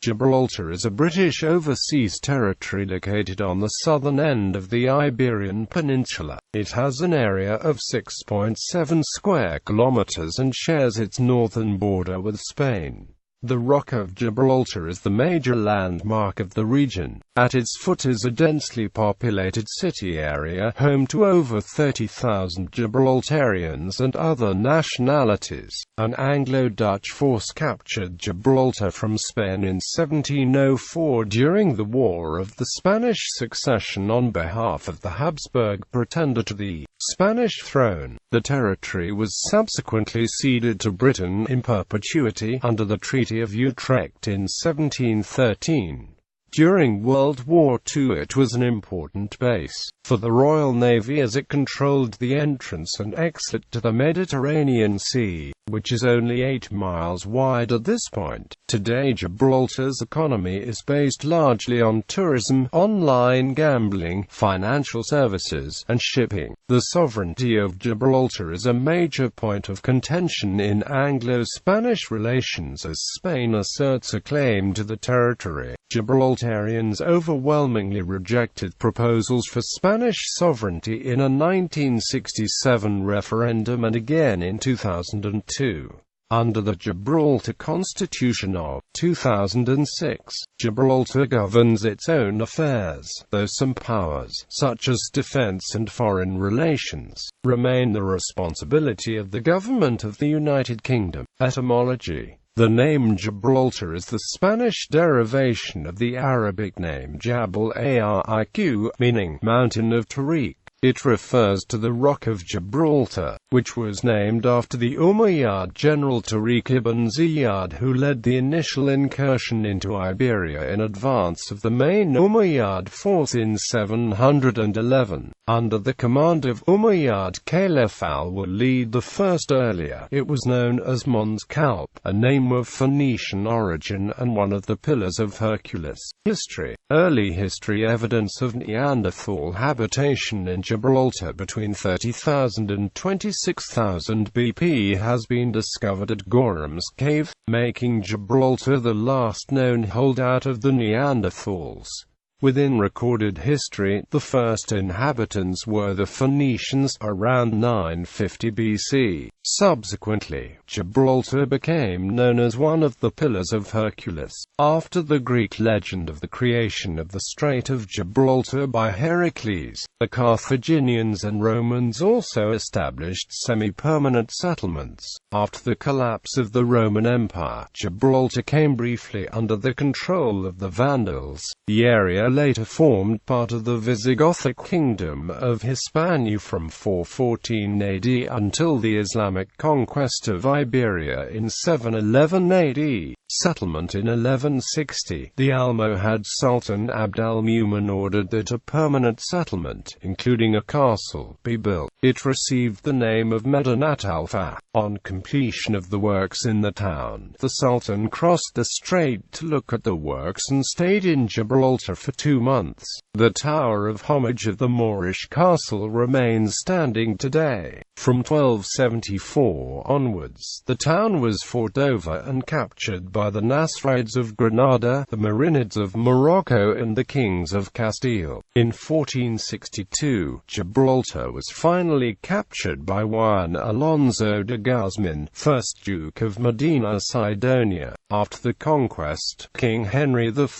Gibraltar is a British overseas territory located on the southern end of the Iberian Peninsula. It has an area of 6.7 square kilometers and shares its northern border with Spain. The Rock of Gibraltar is the major landmark of the region. At its foot is a densely populated city area, home to over 30,000 Gibraltarians and other nationalities. An Anglo-Dutch force captured Gibraltar from Spain in 1704 during the War of the Spanish Succession on behalf of the Habsburg pretender to the Spanish throne. The territory was subsequently ceded to Britain in perpetuity under the Treaty of Utrecht in 1713. During World War II it was an important base for the Royal Navy as it controlled the entrance and exit to the Mediterranean Sea, which is only 8 miles wide at this point. Today Gibraltar's economy is based largely on tourism, online gambling, financial services, and shipping. The sovereignty of Gibraltar is a major point of contention in Anglo-Spanish relations as Spain asserts a claim to the territory. Gibraltarians overwhelmingly rejected proposals for Spanish sovereignty in a 1967 referendum and again in 2002. Under the Gibraltar Constitution of 2006, Gibraltar governs its own affairs, though some powers, such as defense and foreign relations, remain the responsibility of the government of the United Kingdom. Etymology: the name Gibraltar is the Spanish derivation of the Arabic name Jabal Ariq, meaning Mountain of Tariq. It refers to the Rock of Gibraltar, which was named after the Umayyad general Tariq ibn Ziyad, who led the initial incursion into Iberia in advance of the main Umayyad force in 711. Under the command of Umayyad Caliph al-Walid I. Earlier, it was known as Mons Calp, a name of Phoenician origin and one of the Pillars of Hercules. History: early history evidence of Neanderthal habitation in Gibraltar between 30,000 and 26,000 BP has been discovered at Gorham's Cave, making Gibraltar the last known holdout of the Neanderthals. Within recorded history, the first inhabitants were the Phoenicians around 950 BC. Subsequently, Gibraltar became known as one of the Pillars of Hercules, after the Greek legend of the creation of the Strait of Gibraltar by Heracles. The Carthaginians and Romans also established semi-permanent settlements. After the collapse of the Roman Empire, Gibraltar came briefly under the control of the Vandals. The area later formed part of the Visigothic Kingdom of Hispania from 414 AD until the Islamic conquest of Iberia in 711 AD. Settlement in 1160. The Almohad Sultan Abd al-Mumin ordered that a permanent settlement, including a castle, be built. It received the name of Medinat al-Fath. On completion of the works in the town, the Sultan crossed the strait to look at the works and stayed in Gibraltar for 2 months. The Tower of Homage of the Moorish castle remains standing today. From 1274 onwards, the town was fought over and captured by the Nasrids of Granada, the Marinids of Morocco and the kings of Castile. In 1462, Gibraltar was finally captured by Juan Alonso de Guzman, 1st Duke of Medina Sidonia. After the conquest, King Henry IV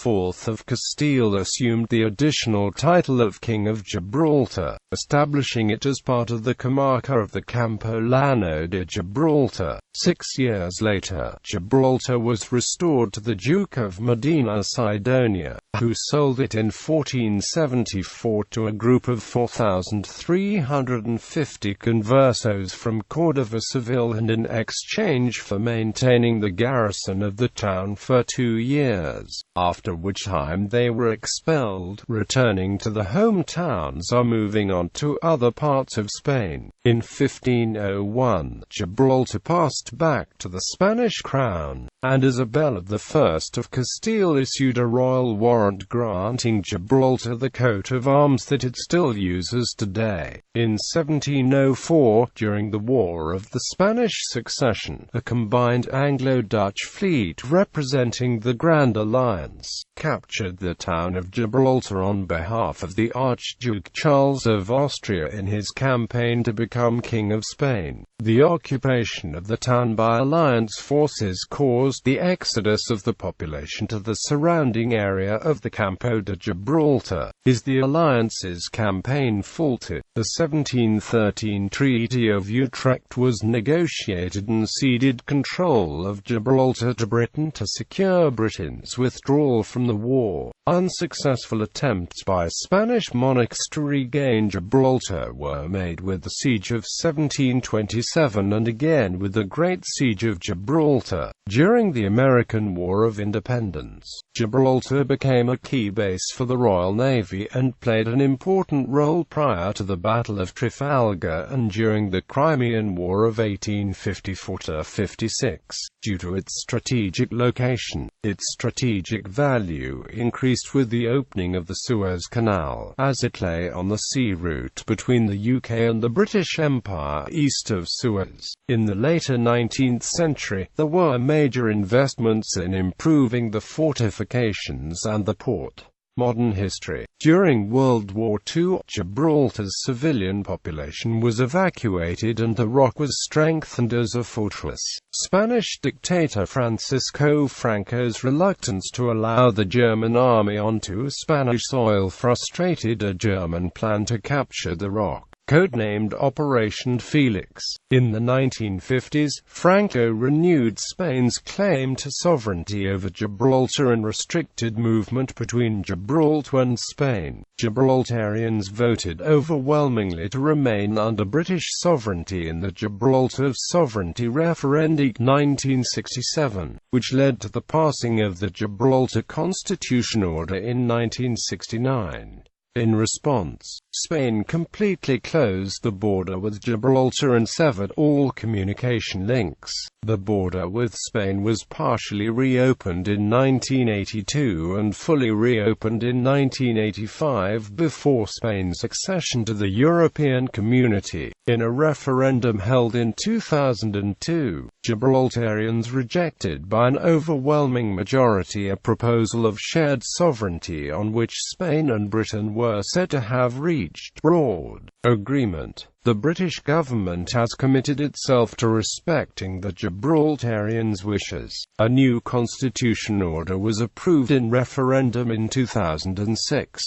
of Castile assumed the additional title of King of Gibraltar, establishing it as part of the comarca of the Campo Llano de Gibraltar. 6 years later, Gibraltar was restored to the Duke of Medina Sidonia, who sold it in 1474 to a group of 4,350 conversos from Córdoba, Seville, and in exchange for maintaining the garrison of the town for 2 years, after which time they were expelled, returning to the hometowns or moving on to other parts of Spain. In 1501, Gibraltar passed back to the Spanish crown. and Isabella I of Castile issued a royal warrant granting Gibraltar the coat of arms that it still uses today. In 1704, during the War of the Spanish Succession, a combined Anglo-Dutch fleet representing the Grand Alliance captured the town of Gibraltar on behalf of the Archduke Charles of Austria in his campaign to become King of Spain. The occupation of the town by Alliance forces caused the exodus of the population to the surrounding area of the Campo de Gibraltar. Is the Alliance's campaign faulted? The 1713 Treaty of Utrecht was negotiated and ceded control of Gibraltar to Britain to secure Britain's withdrawal from the war. Unsuccessful attempts by Spanish monarchs to regain Gibraltar were made with the Siege of 1727 and again with the Great Siege of Gibraltar. During the American War of Independence, Gibraltar became a key base for the Royal Navy and played an important role prior to the Battle of Trafalgar and during the Crimean War of 1854–56. Due to its strategic location, its strategic value increased with the opening of the Suez Canal, as it lay on the sea route between the UK and the British Empire east of Suez. In the later 19th century, there were major investments in improving the fortifications and the port. Modern history. During World War II, Gibraltar's civilian population was evacuated and the rock was strengthened as a fortress. Spanish dictator Francisco Franco's reluctance to allow the German army onto Spanish soil frustrated a German plan to capture the rock, codenamed Operation Felix. In the 1950s, Franco renewed Spain's claim to sovereignty over Gibraltar and restricted movement between Gibraltar and Spain. Gibraltarians voted overwhelmingly to remain under British sovereignty in the Gibraltar Sovereignty Referendum 1967, which led to the passing of the Gibraltar Constitution Order in 1969. In response, Spain completely closed the border with Gibraltar and severed all communication links. The border with Spain was partially reopened in 1982 and fully reopened in 1985 before Spain's accession to the European Community. In a referendum held in 2002, Gibraltarians rejected by an overwhelming majority a proposal of shared sovereignty on which Spain and Britain were said to have reached broad agreement. The British government has committed itself to respecting the Gibraltarians' wishes. A new constitution order was approved in referendum in 2006.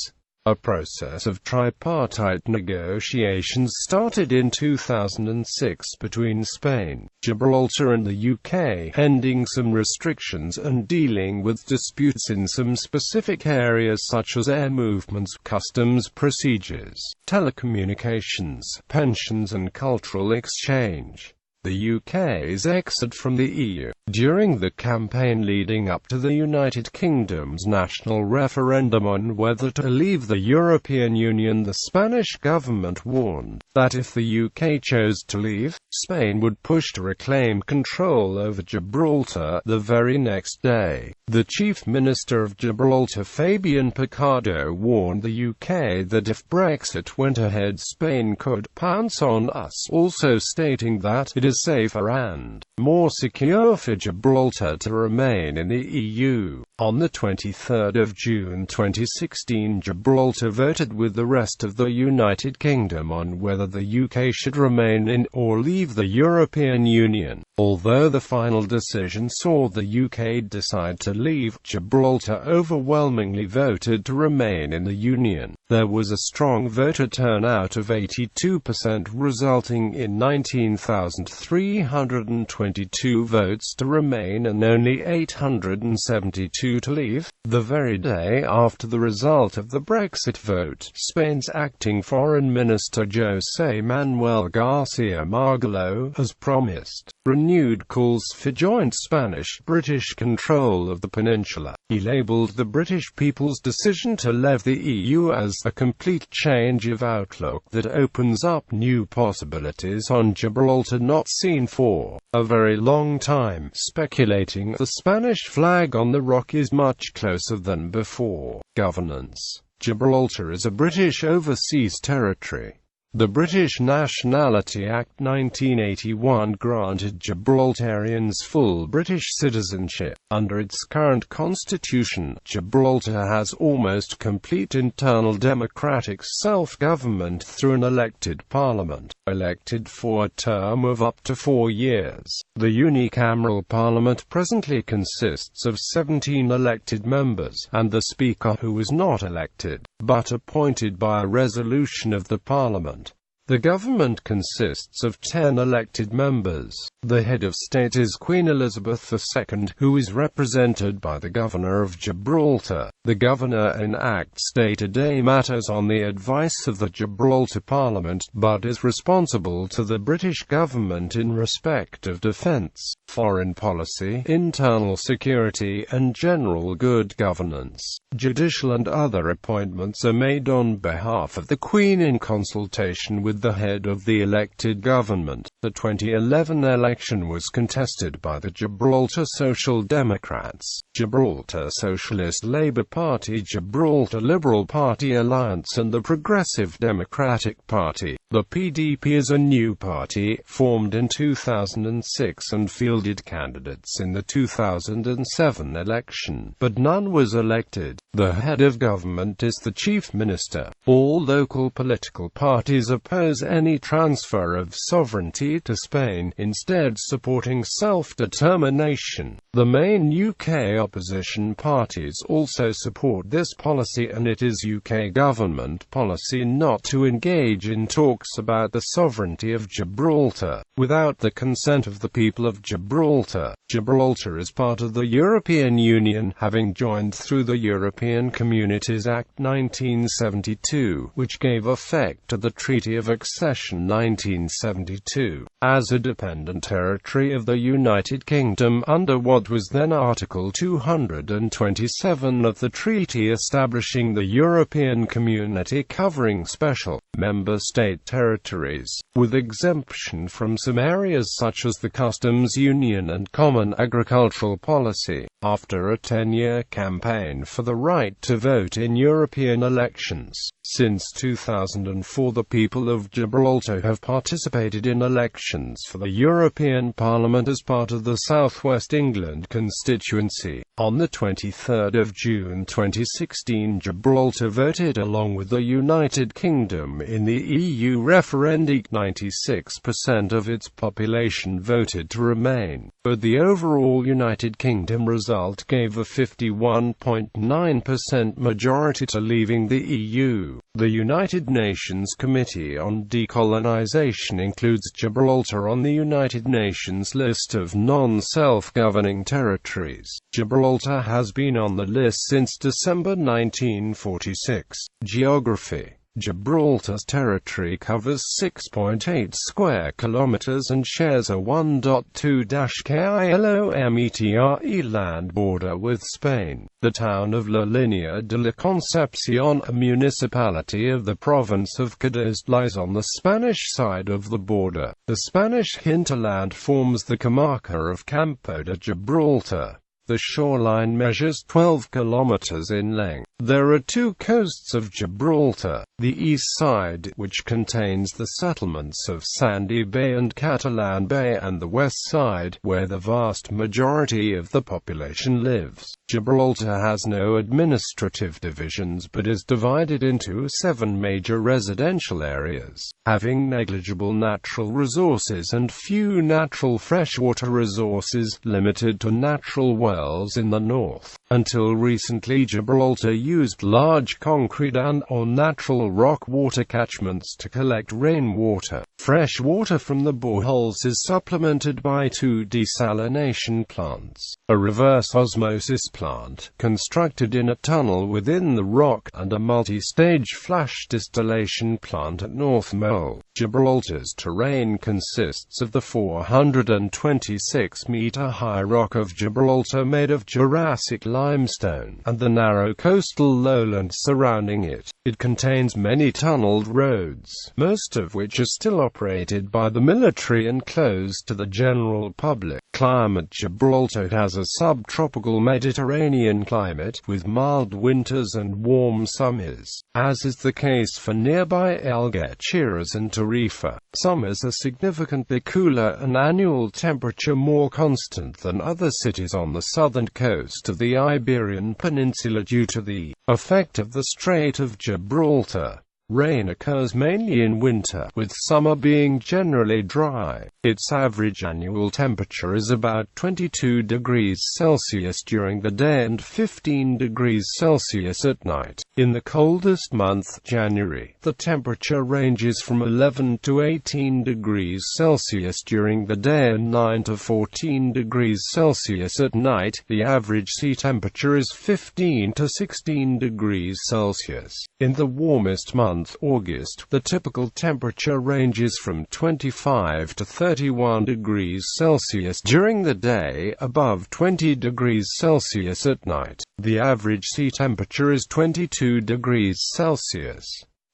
A process of tripartite negotiations started in 2006 between Spain, Gibraltar and the UK, ending some restrictions and dealing with disputes in some specific areas such as air movements, customs procedures, telecommunications, pensions and cultural exchange. The UK's exit from the EU. During the campaign leading up to the United Kingdom's national referendum on whether to leave the European Union, the Spanish government warned that if the UK chose to leave, Spain would push to reclaim control over Gibraltar. The very next day, the Chief Minister of Gibraltar, Fabian Picardo, warned the UK that if Brexit went ahead, Spain could pounce on us, also stating that it is safer and more secure for Gibraltar to remain in the EU. On the 23rd of June 2016, Gibraltar voted with the rest of the United Kingdom on whether the UK should remain in or leave the European Union. Although the final decision saw the UK decide to leave, Gibraltar overwhelmingly voted to remain in the Union. There was a strong voter turnout of 82%, resulting in 19,322 votes to remain and only 872 to leave. The very day after the result of the Brexit vote, Spain's acting Foreign Minister José Manuel García Margallo, as promised, renewed calls for joint Spanish-British control of the peninsula. He labelled the British people's decision to leave the EU as a complete change of outlook that opens up new possibilities on Gibraltar not seen for a very long time, speculating the Spanish flag on the rock is much closer than before. Governance. Gibraltar is a British overseas territory. The British Nationality Act 1981 granted Gibraltarians full British citizenship. Under its current constitution, Gibraltar has almost complete internal democratic self-government through an elected parliament, elected for a term of up to 4 years. The unicameral parliament presently consists of 17 elected members, and the Speaker, who was not elected, but appointed by a resolution of the parliament. The government consists of 10 elected members. The head of state is Queen Elizabeth II, who is represented by the Governor of Gibraltar. The Governor enacts day-to-day matters on the advice of the Gibraltar Parliament, but is responsible to the British government in respect of defence, foreign policy, internal security, and general good governance. Judicial and other appointments are made on behalf of the Queen in consultation with the head of the elected government. The 2011 election was contested by the Gibraltar Social Democrats, Gibraltar Socialist Labour Party, Gibraltar Liberal Party Alliance, and the Progressive Democratic Party. The PDP is a new party, formed in 2006 and fielded candidates in the 2007 election, but none was elected. The head of government is the chief minister. All local political parties oppose any transfer of sovereignty to Spain, instead supporting self-determination. The main UK opposition parties also support this policy, and it is UK government policy not to engage in talks about the sovereignty of Gibraltar without the consent of the people of Gibraltar. Gibraltar is part of the European Union, having joined through the European Communities Act 1972, which gave effect to the Treaty of Accession 1972, as a dependent territory of the United Kingdom under what was then Article 227 of the treaty establishing the European Community, covering special member state territories, with exemption from some areas such as the customs union and common agricultural policy. After a 10-year campaign for the right to vote in European elections, since 2004 the people of Gibraltar have participated in elections for the European Parliament as part of the South West England constituency. On the 23rd of June 2016, Gibraltar voted along with the United Kingdom in the EU referendum. 96% of its population voted to remain, but the overall United Kingdom result gave a 51.9% majority to leaving the EU. The United Nations Committee on Decolonization includes Gibraltar on the United Nations list of non-self-governing territories. Gibraltar has been on the list since December 1946. Geography. Gibraltar's territory covers 6.8 square kilometers and shares a 1.2-kilometre land border with Spain. The town of La Línea de la Concepción, a municipality of the province of Cádiz, lies on the Spanish side of the border. The Spanish hinterland forms the comarca of Campo de Gibraltar. The shoreline measures 12 kilometers in length. There are two coasts of Gibraltar, the east side, which contains the settlements of Sandy Bay and Catalan Bay, and the west side, where the vast majority of the population lives. Gibraltar has no administrative divisions but is divided into 7 major residential areas, having negligible natural resources and few natural freshwater resources, limited to natural wells in the north. Until recently, Gibraltar used large concrete and/or natural rock water catchments to collect rainwater. Fresh water from the boreholes is supplemented by 2 desalination plants. A reverse osmosis plant, constructed in a tunnel within the rock, and a multi-stage flash distillation plant at North Mole. Gibraltar's terrain consists of the 426-meter-high Rock of Gibraltar made of Jurassic limestone, and the narrow coastal lowlands surrounding it. It contains many tunneled roads, most of which are still operated by the military and closed to the general public. Climate: Gibraltar has a subtropical Mediterranean climate, with mild winters and warm summers. As is the case for nearby Algeciras and Tarifa, summers are significantly cooler and annual temperature more constant than other cities on the southern coast of the Iberian Peninsula due to the effect of the Strait of Gibraltar. Rain occurs mainly in winter, with summer being generally dry. Its average annual temperature is about 22 degrees Celsius during the day and 15 degrees Celsius at night. In the coldest month, January, the temperature ranges from 11 to 18 degrees Celsius during the day and 9 to 14 degrees Celsius at night. The average sea temperature is 15 to 16 degrees Celsius. In the warmest month, August, the typical temperature ranges from 25 to 31 degrees Celsius during the day, above 20 degrees Celsius at night. The average sea temperature is 22 degrees Celsius.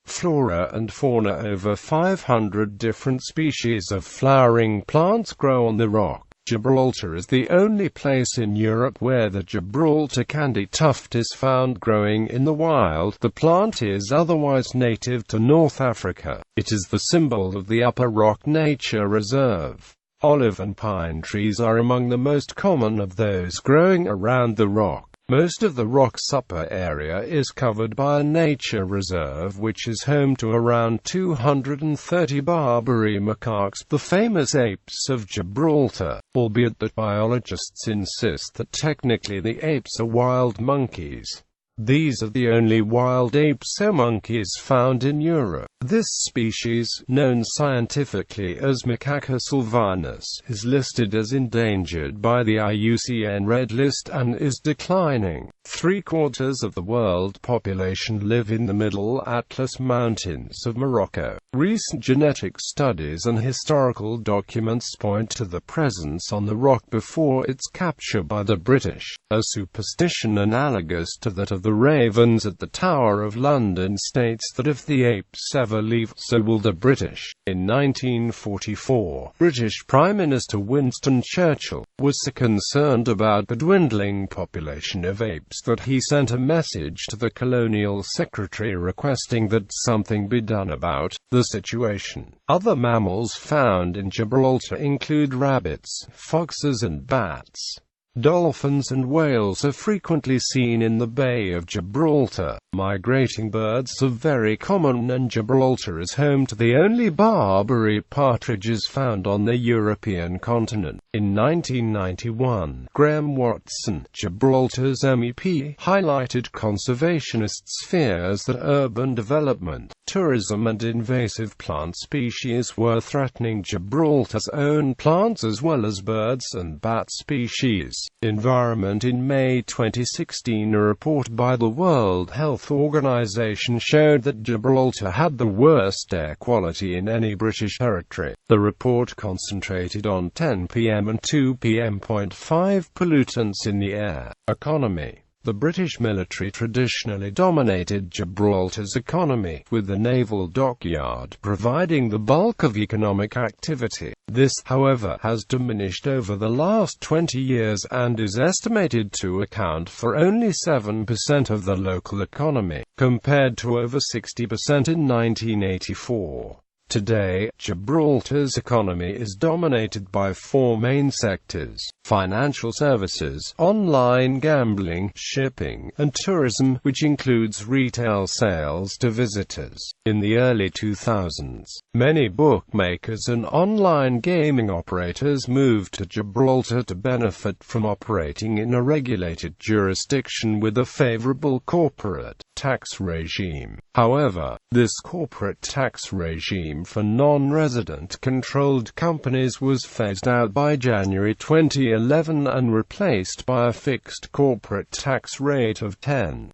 Flora and fauna: over 500 different species of flowering plants grow on the rock. Gibraltar is the only place in Europe where the Gibraltar candy tuft is found growing in the wild. The plant is otherwise native to North Africa. It is the symbol of the Upper Rock Nature Reserve. Olive and pine trees are among the most common of those growing around the rock. Most of the rock's upper area is covered by a nature reserve which is home to around 230 Barbary macaques, the famous apes of Gibraltar, albeit that biologists insist that technically the apes are wild monkeys. These are the only wild apes-monkeys found in Europe. This species, known scientifically as Macaca sylvanus, is listed as endangered by the IUCN Red List and is declining. 3/4 of the world population live in the Middle Atlas Mountains of Morocco. Recent genetic studies and historical documents point to the presence on the rock before its capture by the British. A superstition analogous to that of the ravens at the Tower of London states that if the apes ever leave, so will the British. In 1944, British Prime Minister Winston Churchill was so concerned about the dwindling population of apes that he sent a message to the colonial secretary requesting that something be done about the situation. Other mammals found in Gibraltar include rabbits, foxes and bats. Dolphins and whales are frequently seen in the Bay of Gibraltar. Migrating birds are very common, and Gibraltar is home to the only Barbary partridges found on the European continent. In 1991, Graham Watson, Gibraltar's MEP, highlighted conservationists' fears that urban development, tourism and invasive plant species were threatening Gibraltar's own plants as well as birds and bat species. Environment: in May 2016, a report by the World Health Organization showed that Gibraltar had the worst air quality in any British territory. The report concentrated on 10 pm and 2 pm.5 pollutants in the air. Economy: the British military traditionally dominated Gibraltar's economy, with the naval dockyard providing the bulk of economic activity. This, however, has diminished over the last 20 years and is estimated to account for only 7% of the local economy, compared to over 60% in 1984. Today, Gibraltar's economy is dominated by 4 main sectors: financial services, online gambling, shipping, and tourism, which includes retail sales to visitors. In the early 2000s, many bookmakers and online gaming operators moved to Gibraltar to benefit from operating in a regulated jurisdiction with a favorable corporate tax regime. However, this corporate tax regime for non-resident controlled companies was phased out by January 2011 and replaced by a fixed corporate tax rate of 10%.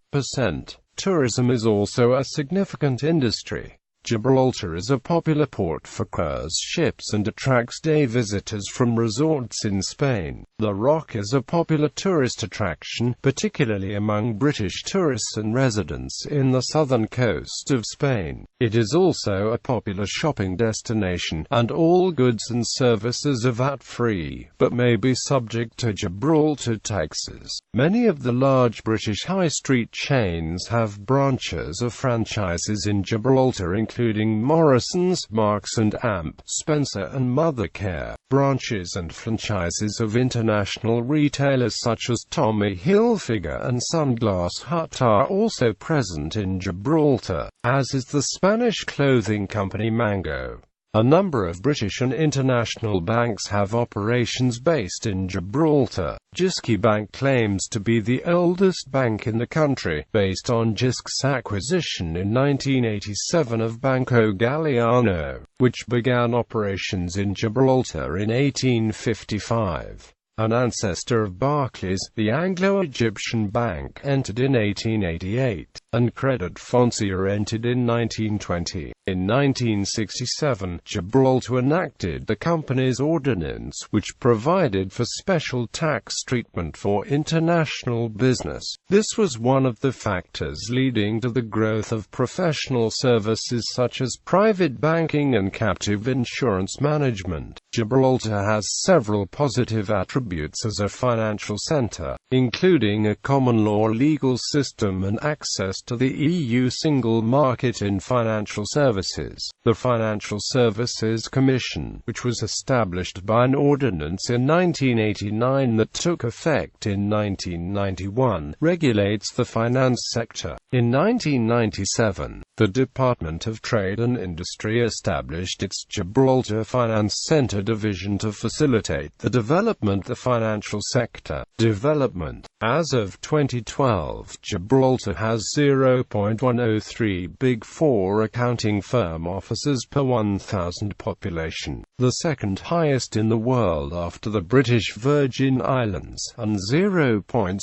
Tourism is also a significant industry. Gibraltar is a popular port for cruise ships and attracts day visitors from resorts in Spain. The Rock is a popular tourist attraction, particularly among British tourists and residents in the southern coast of Spain. It is also a popular shopping destination, and all goods and services are VAT-free, but may be subject to Gibraltar taxes. Many of the large British high street chains have branches or franchises in Gibraltar, including Morrisons, Marks and Amp, Spencer and Mothercare. Branches and franchises of international retailers such as Tommy Hilfiger and Sunglass Hut are also present in Gibraltar, as is the Spanish clothing company Mango. A number of British and international banks have operations based in Gibraltar. Gisci Bank claims to be the oldest bank in the country, based on Gisc's acquisition in 1987 of Banco Galliano, which began operations in Gibraltar in 1855. An ancestor of Barclays, the Anglo-Egyptian Bank entered in 1888, and Credit Foncier entered in 1920. In 1967, Gibraltar enacted the Companies Ordinance, which provided for special tax treatment for international business. This was one of the factors leading to the growth of professional services such as private banking and captive insurance management. Gibraltar has several positive attributes as a financial center, including a common law legal system and access to the EU single market in financial services. The Financial Services Commission, which was established by an ordinance in 1989 that took effect in 1991, regulates the finance sector. In 1997, the Department of Trade and Industry established its Gibraltar Finance Center division to facilitate the development of the financial sector. Development. As of 2012, Gibraltar has 0.103 Big Four accounting firm offices per 1,000 population, the second highest in the world after the British Virgin Islands, and 0.6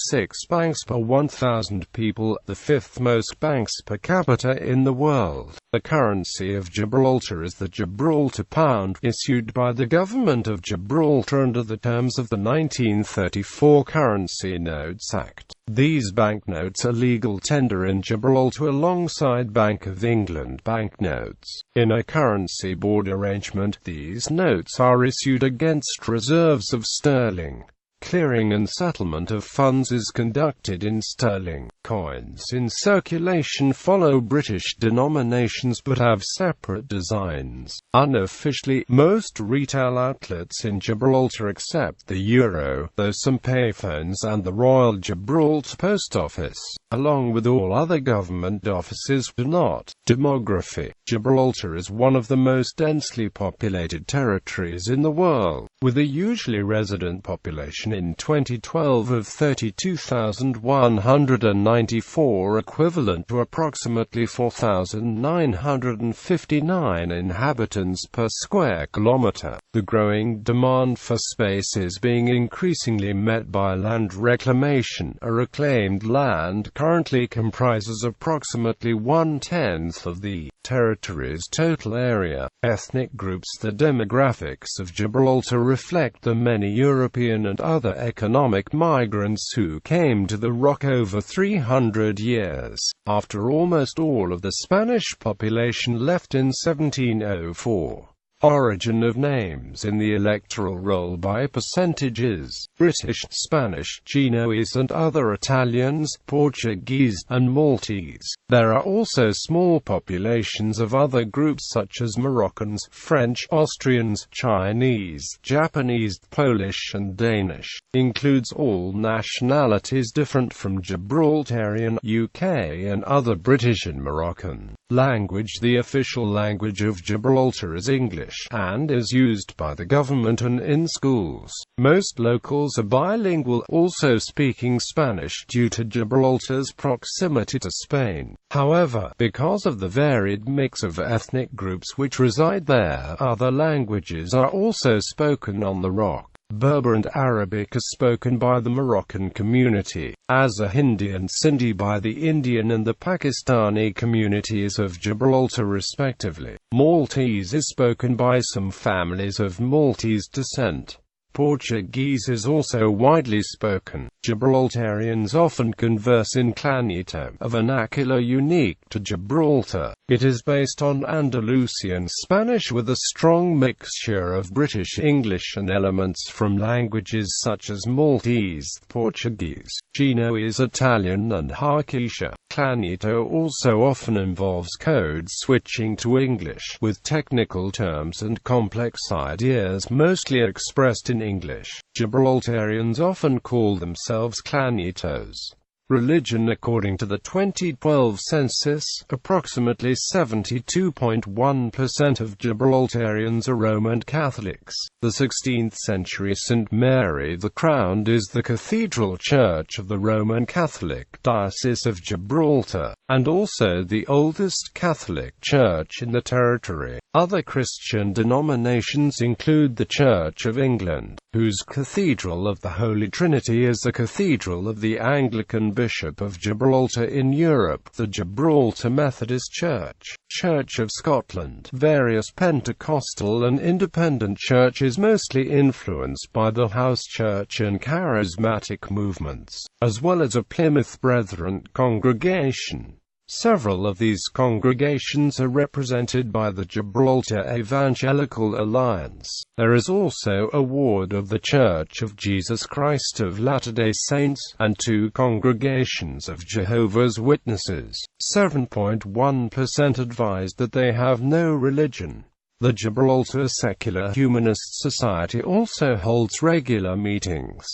banks per 1,000 people, the fifth most banks per capita in the world. The currency of Gibraltar is the Gibraltar pound, issued by the government of Gibraltar under the terms of the 1934 Currency Notes Act. These banknotes are legal tender in Gibraltar alongside Bank of England banknotes. In a currency board arrangement, these notes are issued against reserves of sterling. Clearing and settlement of funds is conducted in sterling. Coins in circulation follow British denominations but have separate designs. Unofficially, most retail outlets in Gibraltar accept the euro, though some payphones and the Royal Gibraltar Post Office, along with all other government offices, do not. Demography. Gibraltar is one of the most densely populated territories in the world, with a usually resident population in 2012 of 32,194, equivalent to approximately 4,959 inhabitants per square kilometer. The growing demand for space is being increasingly met by land reclamation. A reclaimed land currently comprises approximately 1/10 of the territory's total area. Ethnic groups. The demographics of Gibraltar reflect the many European and other economic migrants who came to the Rock over 300 years, after almost all of the Spanish population left in 1704. Origin of names in the electoral roll by percentages: British, Spanish, Genoese and other Italians, Portuguese, and Maltese. There are also small populations of other groups such as Moroccans, French, Austrians, Chinese, Japanese, Polish and Danish. Includes all nationalities different from Gibraltarian, UK and other British and Moroccan. Language: the official language of Gibraltar is English, and is used by the government and in schools. Most locals are bilingual, also speaking Spanish due to Gibraltar's proximity to Spain. However, because of the varied mix of ethnic groups which reside there, other languages are also spoken on the Rock. Berber and Arabic are spoken by the Moroccan community, as are Hindi and Sindhi by the Indian and the Pakistani communities of Gibraltar respectively. Maltese is spoken by some families of Maltese descent. Portuguese is also widely spoken. Gibraltarians often converse in Clanito, a vernacular unique to Gibraltar. It is based on Andalusian Spanish with a strong mixture of British English and elements from languages such as Maltese, Portuguese, Genoese, Italian and Harkeisha. Clanito also often involves code switching to English, with technical terms and complex ideas mostly expressed in English. Gibraltarians often call themselves Clanitos. Religion: according to the 2012 census, approximately 72.1% of Gibraltarians are Roman Catholics. The 16th century St. Mary the Crowned is the cathedral church of the Roman Catholic Diocese of Gibraltar, and also the oldest Catholic church in the territory. Other Christian denominations include the Church of England, whose Cathedral of the Holy Trinity is the Cathedral of the Anglican Bishop of Gibraltar in Europe, the Gibraltar Methodist Church, Church of Scotland, various Pentecostal and independent churches mostly influenced by the House Church and Charismatic movements, as well as a Plymouth Brethren congregation. Several of these congregations are represented by the Gibraltar Evangelical Alliance. There is also a ward of the Church of Jesus Christ of Latter-day Saints, and 2 congregations of Jehovah's Witnesses. 7.1% advised that they have no religion. The Gibraltar Secular Humanist Society also holds regular meetings.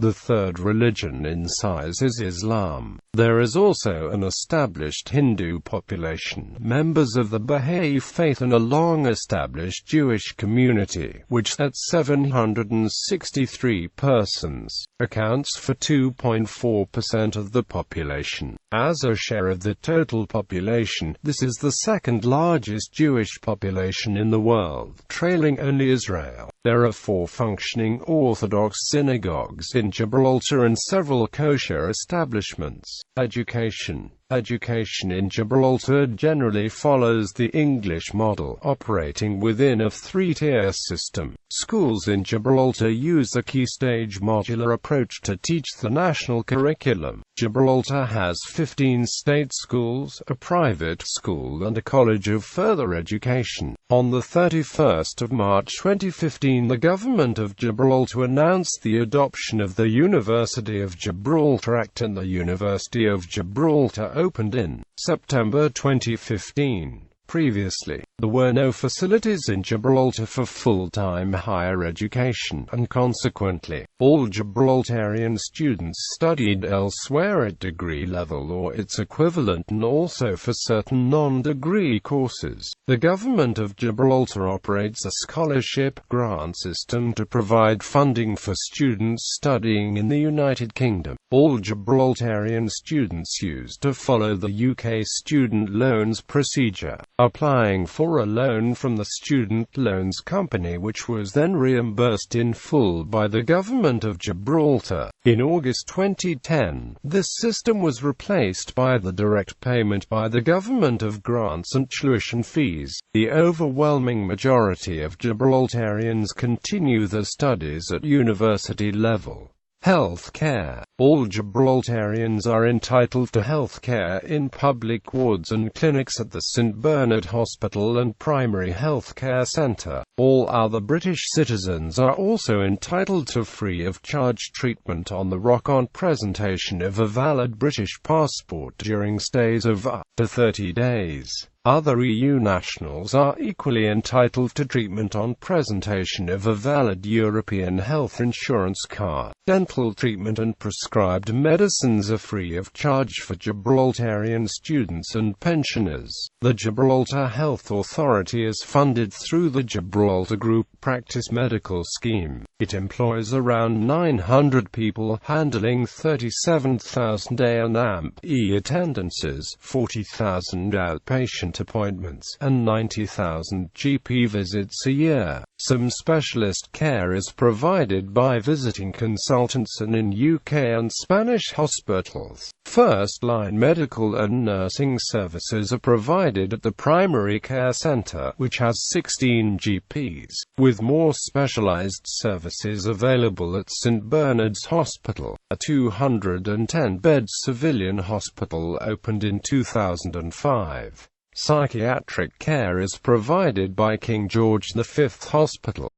The third religion in size is Islam. There is also an established Hindu population, members of the Baha'i faith, and a long-established Jewish community, which at 763 persons, accounts for 2.4% of the population. As a share of the total population, this is the second largest Jewish population in the world, trailing only Israel. There are 4 functioning Orthodox synagogues in Gibraltar and several kosher establishments. Education. Education in Gibraltar generally follows the English model, operating within a 3-tier system. Schools in Gibraltar use a key-stage modular approach to teach the national curriculum. Gibraltar has 15 state schools, a private school and a college of further education. On the 31st of March 2015, the government of Gibraltar announced the adoption of the University of Gibraltar Act, and the University of Gibraltar opened in September 2015. Previously, there were no facilities in Gibraltar for full-time higher education, and consequently, all Gibraltarian students studied elsewhere at degree level or its equivalent, and also for certain non-degree courses. The government of Gibraltar operates a scholarship grant system to provide funding for students studying in the United Kingdom. All Gibraltarian students used to follow the UK student loans procedure, applying for a loan from the student loans company, which was then reimbursed in full by the government of Gibraltar. In August 2010, this system was replaced by the direct payment by the government of grants and tuition fees. The overwhelming majority of Gibraltarians continue their studies at university level. Health care. All Gibraltarians are entitled to health care in public wards and clinics at the St. Bernard Hospital and Primary Health Care Centre. All other British citizens are also entitled to free of charge treatment on the Rock on presentation of a valid British passport during stays of up to 30 days. Other EU nationals are equally entitled to treatment on presentation of a valid European health insurance card. Dental treatment and prescription prescribed medicines are free of charge for Gibraltarian students and pensioners. The Gibraltar Health Authority is funded through the Gibraltar Group Practice Medical Scheme. It employs around 900 people, handling 37,000 A&E attendances, 40,000 outpatient appointments, and 90,000 GP visits a year. Some specialist care is provided by visiting consultants and in UK and Spanish hospitals. First-line medical and nursing services are provided at the primary care centre, which has 16 GPs, with more specialised services available at St Bernard's Hospital, a 210-bed civilian hospital opened in 2005. Psychiatric care is provided by King George V Hospital.